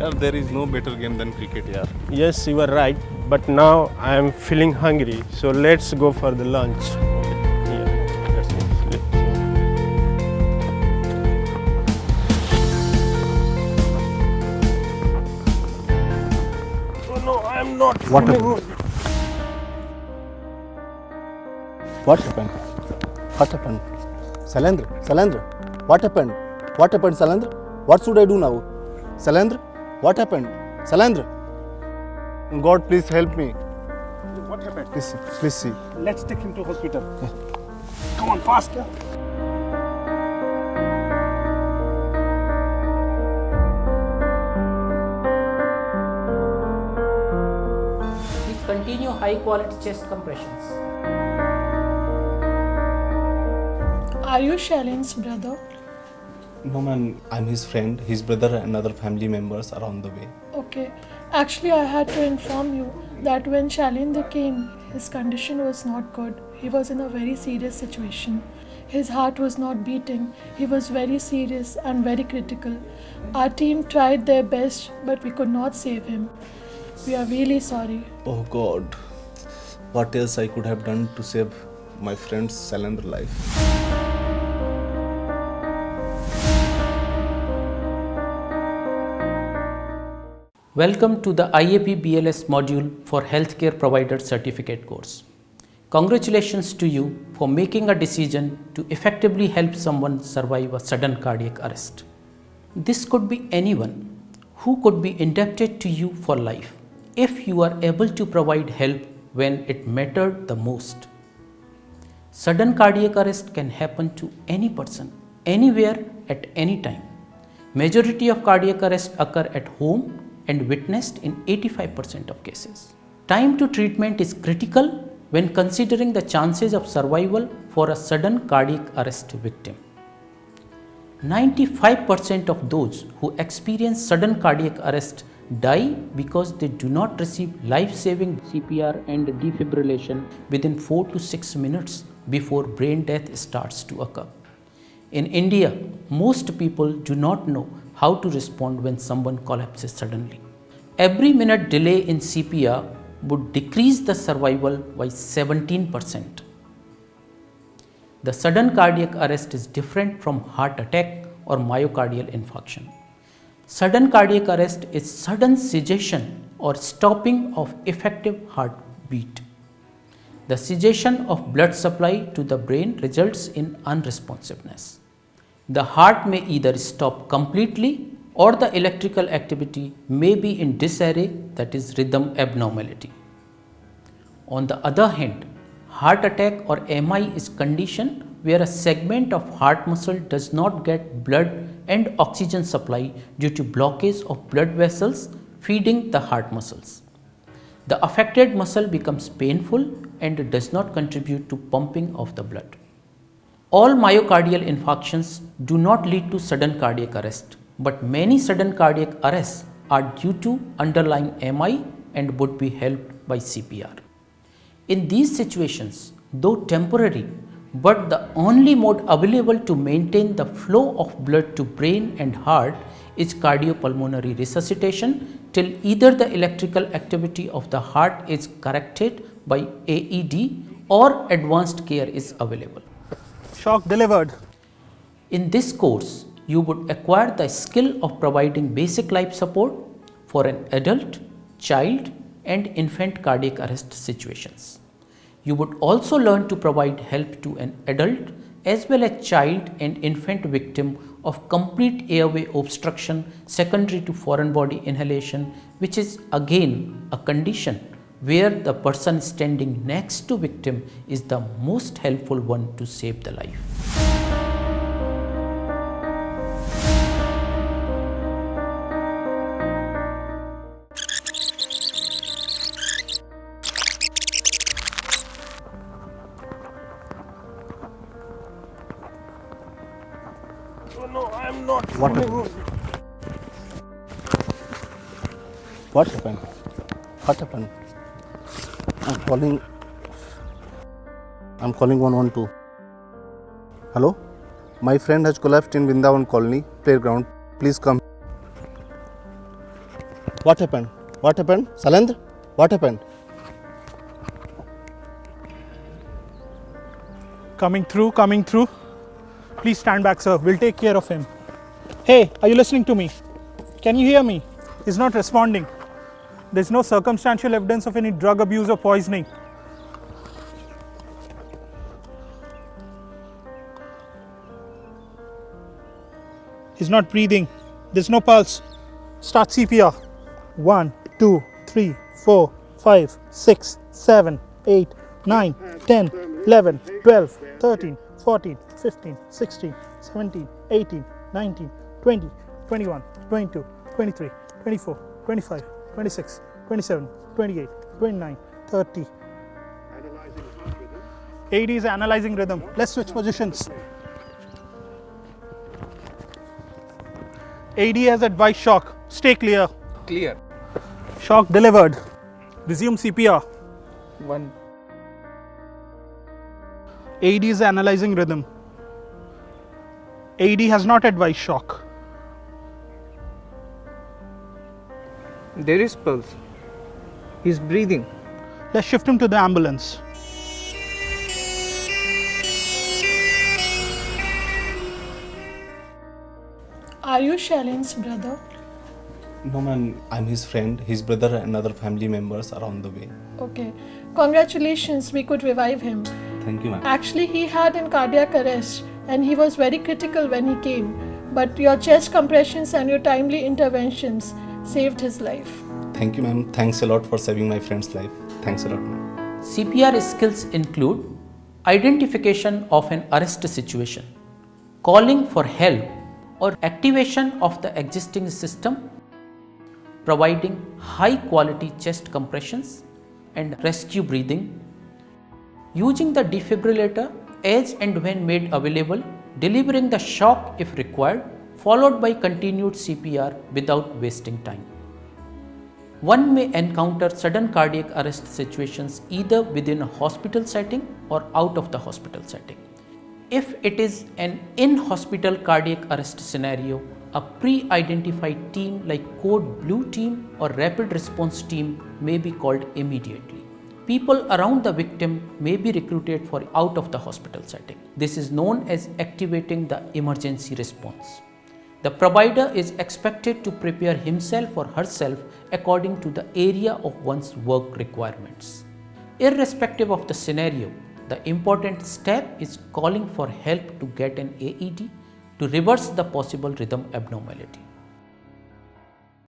यार, there is no better game than cricket, यार. Yes, you are right. But now I am feeling hungry. So let's go for the lunch. Yeah, let's go. Oh no, I am not. What happened? What happened? What happened? Sailendra, what happened? What happened, Sailendra? What should I do now? Sailendra, what happened? Sailendra, God, please help me. What happened? please see. Let's take him to hospital. Come on, fast. Please continue high quality chest compressions. Are you Shailen's brother? No man, I'm his friend. His brother and other family members are on the way. Okay. Actually, I had to inform you that when Shailendra came, his condition was not good. He was in a very serious situation. His heart was not beating. He was very serious and very critical. Our team tried their best, but we could not save him. We are really sorry. Oh God, what else I could have done to save my friend's Sailendra life? Welcome to the IAP BLS module for Healthcare Provider Certificate course. Congratulations to you for making a decision to effectively help someone survive a sudden cardiac arrest. This could be anyone who could be indebted to you for life if you are able to provide help when it mattered the most. Sudden cardiac arrest can happen to any person, anywhere, at any time. Majority of cardiac arrests occur at home and witnessed in 85% of cases. Time to treatment is critical when considering the chances of survival for a sudden cardiac arrest victim. 95% of those who experience sudden cardiac arrest die because they do not receive life-saving CPR and defibrillation within 4 to 6 minutes before brain death starts to occur. In India, most people do not know how to respond when someone collapses suddenly. Every minute delay in CPR would decrease the survival by 17%. The sudden cardiac arrest is different from heart attack or myocardial infarction. Sudden cardiac arrest is sudden cessation or stopping of effective heartbeat. The cessation of blood supply to the brain results in unresponsiveness. The heart may either stop completely or the electrical activity may be in disarray, that is rhythm abnormality. On the other hand, heart attack or MI is condition where a segment of heart muscle does not get blood and oxygen supply due to blockage of blood vessels feeding the heart muscles. The affected muscle becomes painful and does not contribute to pumping of the blood. All myocardial infarctions do not lead to sudden cardiac arrest, but many sudden cardiac arrests are due to underlying MI and would be helped by CPR. In these situations, though temporary, but the only mode available to maintain the flow of blood to brain and heart is cardiopulmonary resuscitation till either the electrical activity of the heart is corrected by AED or advanced care is available. Shock delivered. In this course, you would acquire the skill of providing basic life support for an adult, child, and infant cardiac arrest situations. You would also learn to provide help to an adult as well as child and infant victim of complete airway obstruction secondary to foreign body inhalation, which is again a condition where the person standing next to victim is the most helpful one to save the life. Oh no, I am not. What happened? What happened? What happened? I'm calling 112. Hello? My friend has collapsed in Vrindavan Colony playground. Please come. What happened? What happened? Sailendra, what happened? Coming through. Please stand back, sir. We'll take care of him. Hey, are you listening to me? Can you hear me? He's not responding. There's no circumstantial evidence of any drug abuse or poisoning. He's not breathing. There's no pulse. Start CPR. 1, 2, 3, 4, 5, 6, 7, 8, 9, 10, 11, 12, 13, 14, 15, 16, 17, 18, 19, 20, 21, 22, 23, 24, 25, 26, 27, 28, 29, 30. AD is analyzing rhythm. Let's switch positions. AD has advised shock. Stay clear. Clear. Shock delivered. Resume CPR. 1. AD is analyzing rhythm. AD has not advised shock. There is pulse. He's breathing. Let's shift him to the ambulance. Are you Shailen's brother? No, ma'am. I'm his friend. His brother and other family members are on the way. Okay. Congratulations, we could revive him. Thank you, ma'am. Actually, he had a cardiac arrest and he was very critical when he came. But your chest compressions and your timely interventions saved his life. Thank you, ma'am. Thanks a lot for saving my friend's life. Thanks a lot, ma'am. CPR skills include identification of an arrest situation, calling for help or activation of the existing system, providing high quality chest compressions and rescue breathing, using the defibrillator as and when made available, delivering the shock if required, followed by continued CPR without wasting time. One may encounter sudden cardiac arrest situations either within a hospital setting or out of the hospital setting. If it is an in-hospital cardiac arrest scenario, a pre-identified team like Code Blue team or Rapid Response team may be called immediately. People around the victim may be recruited for out of the hospital setting. This is known as activating the emergency response. The provider is expected to prepare himself or herself according to the area of one's work requirements. Irrespective of the scenario, the important step is calling for help to get an AED to reverse the possible rhythm abnormality.